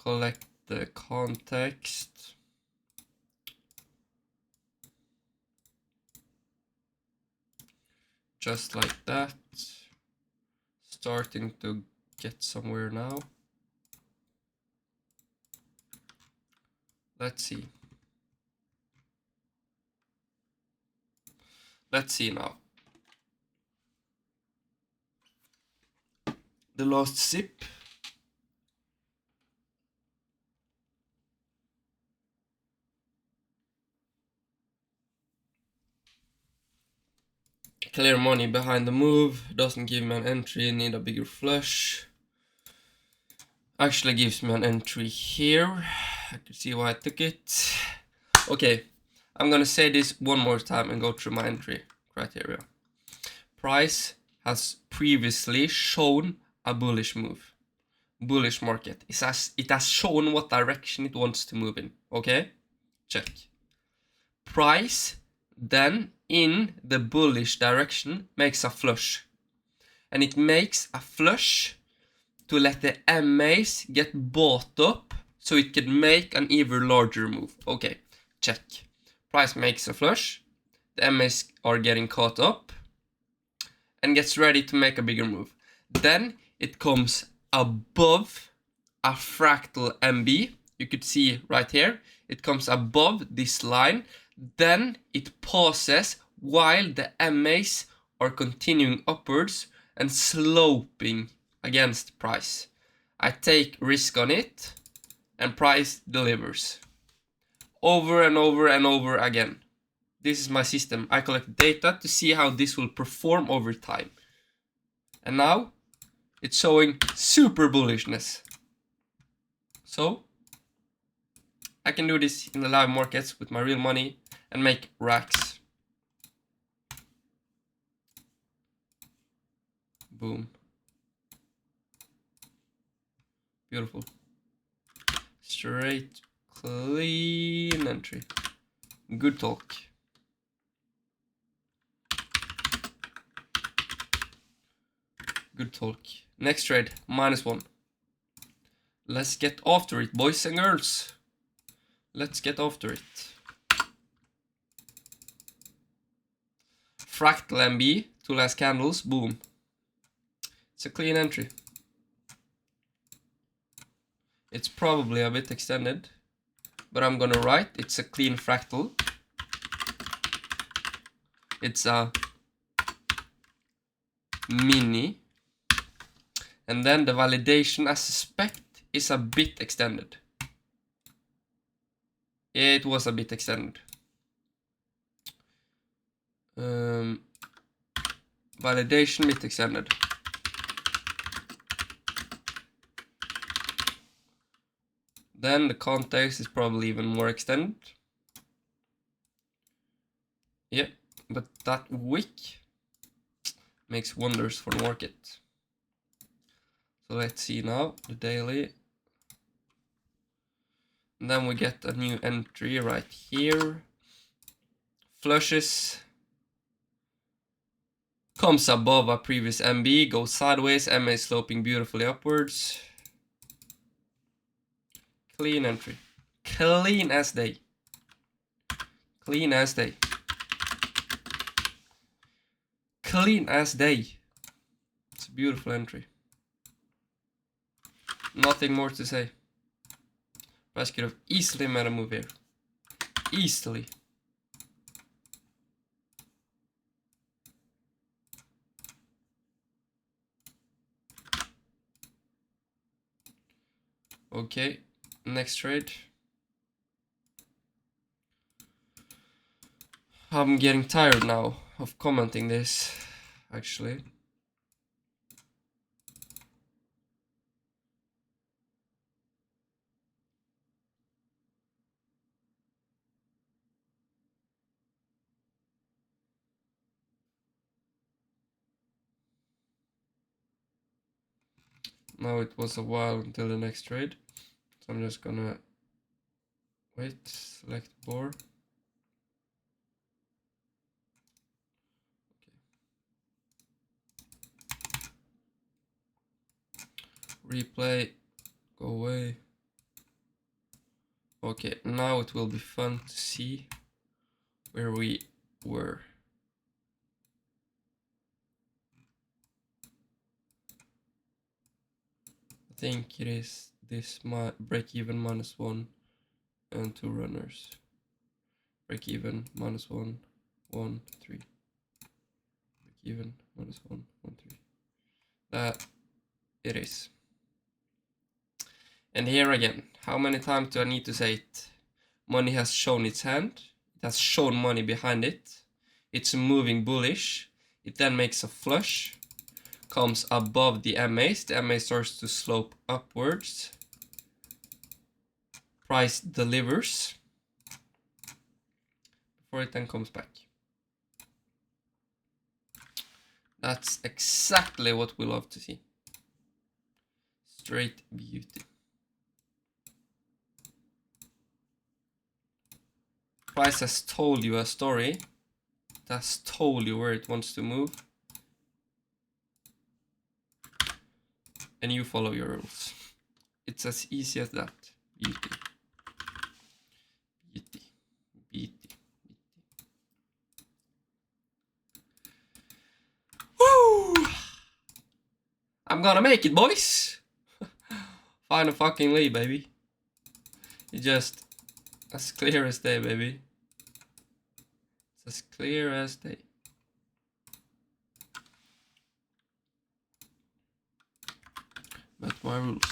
Collect the context. Just like that. Starting to get somewhere now. Let's see. Let's see now. The last sip. Clear money behind the move. Doesn't give me an entry. Need a bigger flush. Actually gives me an entry here. I can see why I took it. Okay, I'm gonna say this one more time and go through my entry criteria. Price has previously shown a bullish move. Bullish market. It has shown what direction it wants to move in. Okay? Check. Price then in the bullish direction makes a flush. And it makes a flush to let the MAs get bought up so it can make an even larger move. Okay, check. Price makes a flush. The MAs are getting caught up and gets ready to make a bigger move. Then it comes above a fractal MB. You could see right here. It comes above this line. Then it pauses while the MAs are continuing upwards and sloping against price. I take risk on it and price delivers. Over and over and over again. This is my system. I collect data to see how this will perform over time. And now it's showing super bullishness. So I can do this in the live markets with my real money and make racks. Boom. Beautiful. Straight, clean entry. Good talk. Good talk. Next trade, -1. Let's get after it, boys and girls. Let's get after it. Fractal MB, 2 last candles, boom. It's a clean entry. It's probably a bit extended, but I'm gonna write it's a clean fractal. It's a mini. And then the validation, I suspect, is a bit extended. It was a bit extended. Validation bit extended. Then the context is probably even more extended. Yeah, but that wick makes wonders for the market. So let's see now, the daily. And then we get a new entry right here. Flushes. Comes above a previous MB, goes sideways, MA is sloping beautifully upwards. Clean entry. Clean as day. Clean as day. Clean as day. It's a beautiful entry. Nothing more to say. Price could have easily made a move here. Easily. Okay, next trade. I'm getting tired now of commenting this, actually. Now it was a while until the next trade. So I'm just gonna wait, select board. Replay, go away. Okay, now it will be fun to see where we were. I think it is this break even -1 and 2 runners. Break even -1, 1, 3. Break even -1, 1, 3. That it is. And here again, how many times do I need to say it? Money has shown its hand. It has shown money behind it. It's moving bullish. It then makes a flush. Comes above the MAs. The MA starts to slope upwards. Price delivers. Before it then comes back. That's exactly what we love to see. Straight beauty. Price has told you a story. It has told you where it wants to move. And you follow your rules. It's as easy as that. Beauty. Beauty. Beauty. Woo! I'm gonna make it, boys. Find a fucking lead, baby. It's just as clear as day, baby. It's as clear as day. But my rules.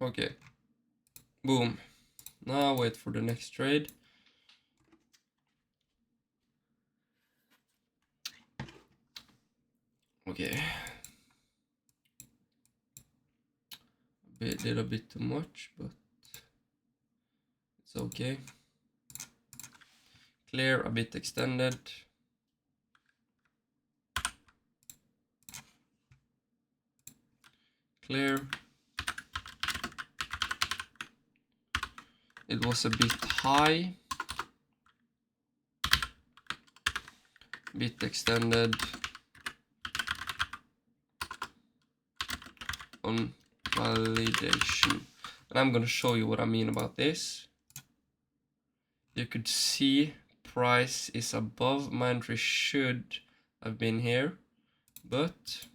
Okay. Boom. Now wait for the next trade. Okay. did a bit too much, but it's okay. Clear, a bit extended. Clear. It was a bit high. Bit extended. On validation. And I'm gonna show you what I mean about this. You could see price is above. My entry should have been here, but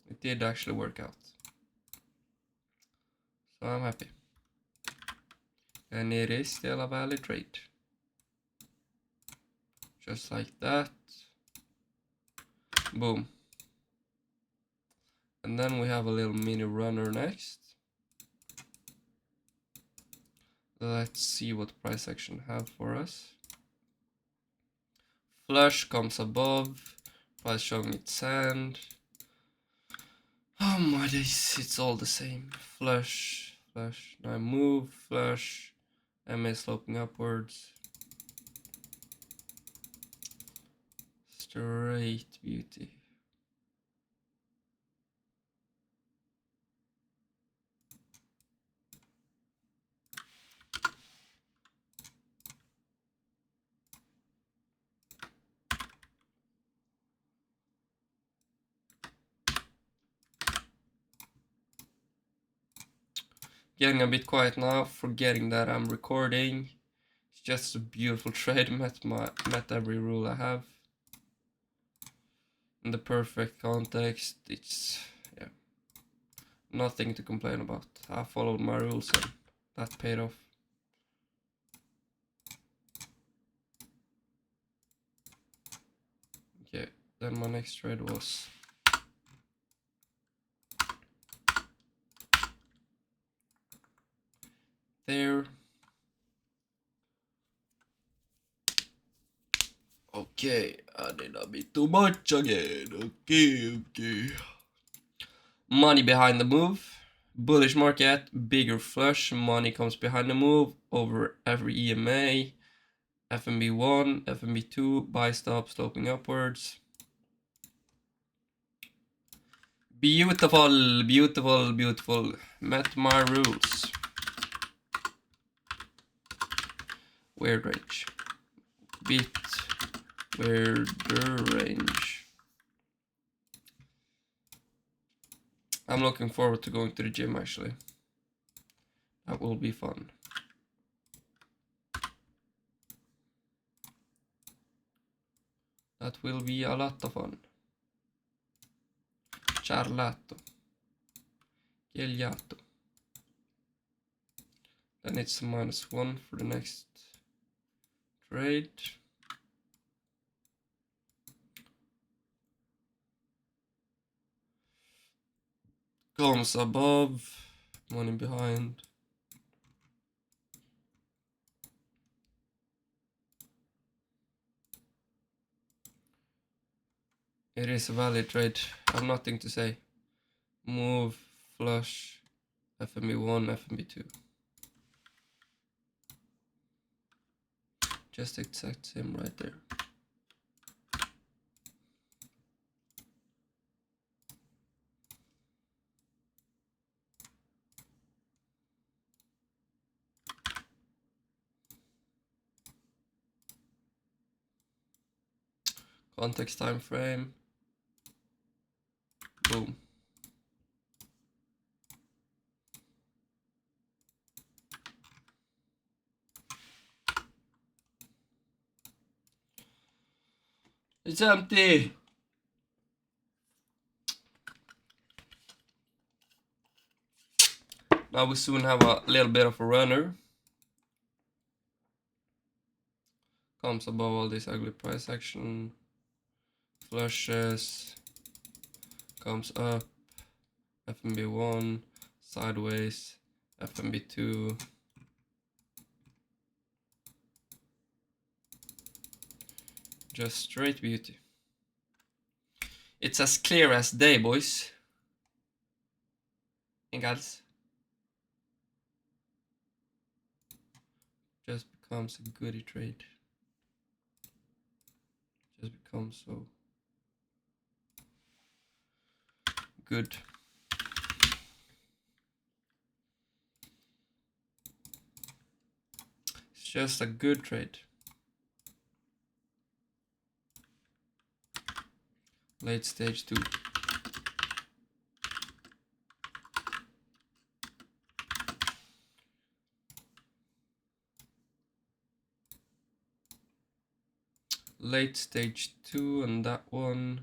it did actually work out. So I'm happy. And it is still a valid trade. Just like that. Boom. And then we have a little mini runner next. Let's see what price action have for us. Flush comes above. Price showing its hand. Oh my days, it's all the same. Flush, flush. Now move, flush. MA sloping upwards. Straight beauty. Getting a bit quiet now, forgetting that I'm recording. It's just a beautiful trade, met every rule I have. In the perfect context, it's, yeah, nothing to complain about. I followed my rules and that paid off. Okay, then my next trade was there. Okay, I did a bit too much again. Okay. Money behind the move. Bullish market, bigger flush. Money comes behind the move over every EMA. FMB1, FMB2, buy stop, sloping upwards. Beautiful, beautiful, beautiful. Met my rules. Weird range. Bit weirder range. I'm looking forward to going to the gym actually. That will be fun. That will be a lot of fun. Charlato. Ghigliato. Then it's -1 for the next trade. Comes above, money behind. It is a valid trade. I have nothing to say. Move, flush, FMB1, FMB2. Just exact same right there. Context time frame. Boom. It's empty. Now we soon have a little bit of a runner. Comes above all this ugly price action. Flushes. Comes up. FMB1. Sideways. FMB2. Just straight beauty. It's as clear as day, boys and girls. just becomes a goodie trade. Just becomes so good. It's just a good trade. Late stage 2. Late stage 2 and that one.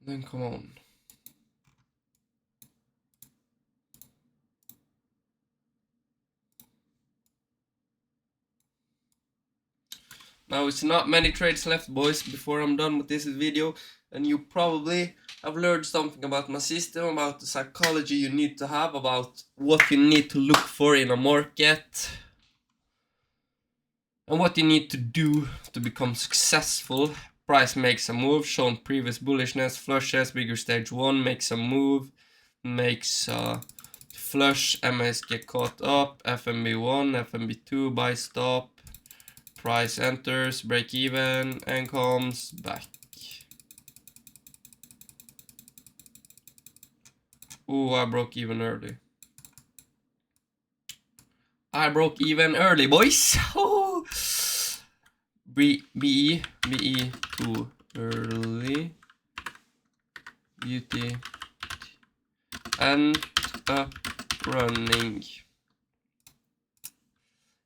Then come on. Now it's not many trades left, boys, before I'm done with this video, and you probably have learned something about my system, about the psychology you need to have, about what you need to look for in a market, and what you need to do to become successful. Price makes a move, shown previous bullishness, flushes, bigger stage 1, makes a move, makes a flush, MAs get caught up, FMB1, FMB2, buy stop, price enters, break even, and comes back. Ooh, I broke even early. I broke even early, boys. Oh. BE too early. Beauty. And up running.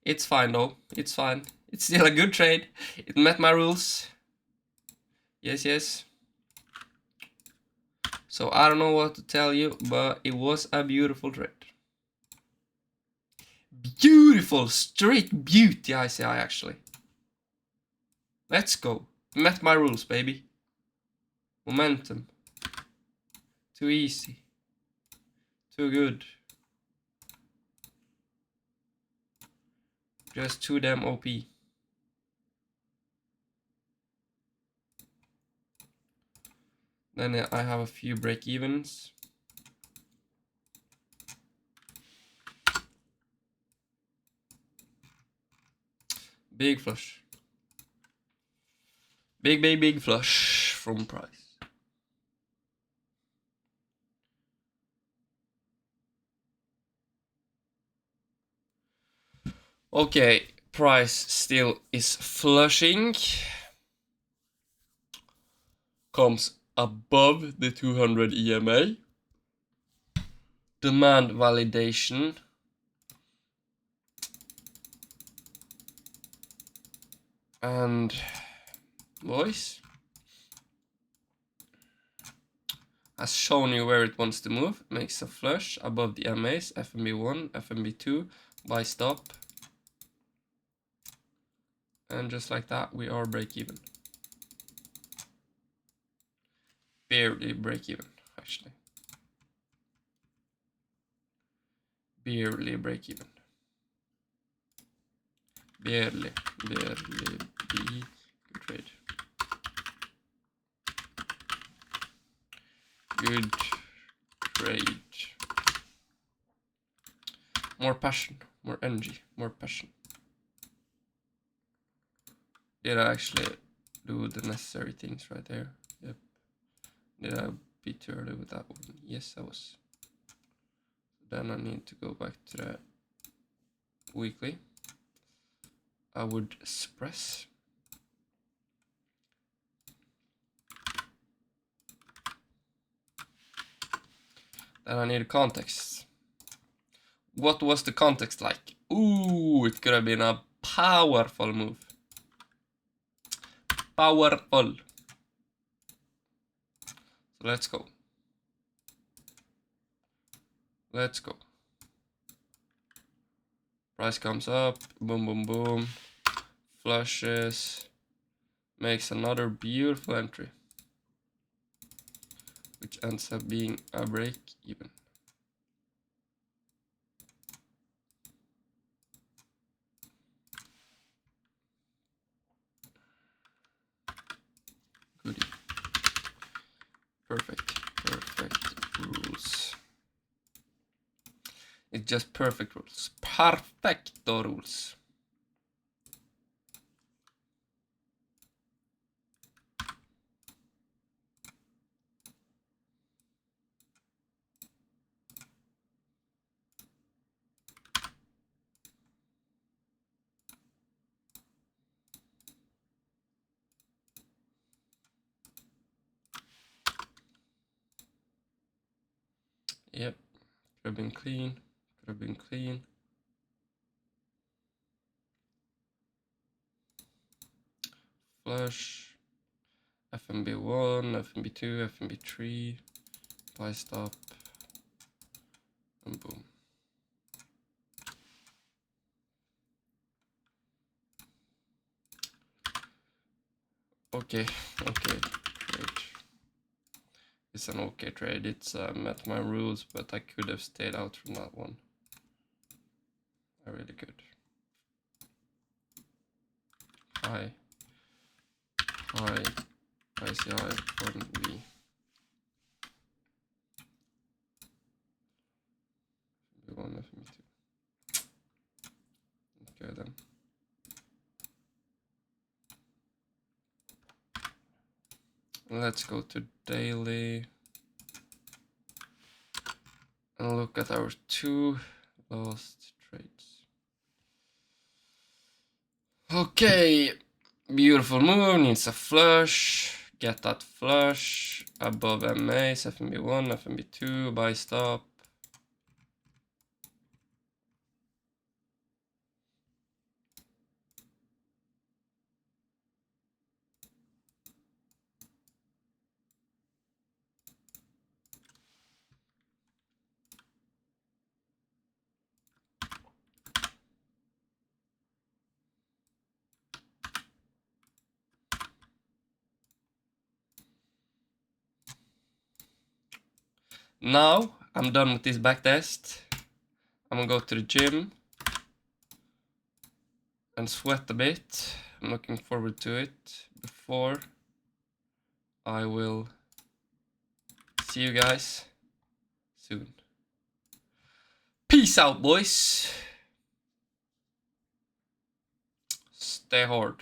It's fine though. It's fine. It's still a good trade. It met my rules. Yes, yes. So I don't know what to tell you, but it was a beautiful trade. Beautiful, straight beauty, I say actually. Let's go. Met my rules, baby. Momentum. Too easy. Too good. Just too damn OP. Then I have a few break-evens. Big flush. Big flush from price. Okay, price still is flushing. Comes above the 200 EMA. Demand validation. And voice has shown you where it wants to move. Makes a flush above the MAs, FMB1, FMB2, buy stop. And just like that, we are break even. Barely break even, actually. Barely break even. Barely be good trade. Good trade. More passion, more energy, more passion. Did I actually do the necessary things right there? Yep. Did I be too early with that one? Yes, I was. Then I need to go back to the weekly. I would suppress. Then I need context. What was the context like? Ooh, it could have been a powerful move. Powerful. So let's go. Let's go. Price comes up, boom, boom, boom. Flushes. Makes another beautiful entry. Which ends up being a break even. Perfect rules. It's just perfect rules. Perfecto rules. Yep, could have been clean. Could have been clean. Flush. FMB1, FMB2, FMB3. Buy stop. And boom. Okay, trade. It's an okay trade. It's met my rules, but I could have stayed out from that one. I really could. High ICI from V. FMB1, FMB2. Okay then. Let's go to daily and look at our 2 last trades. Okay, beautiful move, needs a flush. Get that flush above MAs, FMB1, FMB2, buy stop. Now I'm done with this backtest. I'm gonna go to the gym and sweat a bit. I'm looking forward to it before I will see you guys soon. Peace out, boys. Stay hard.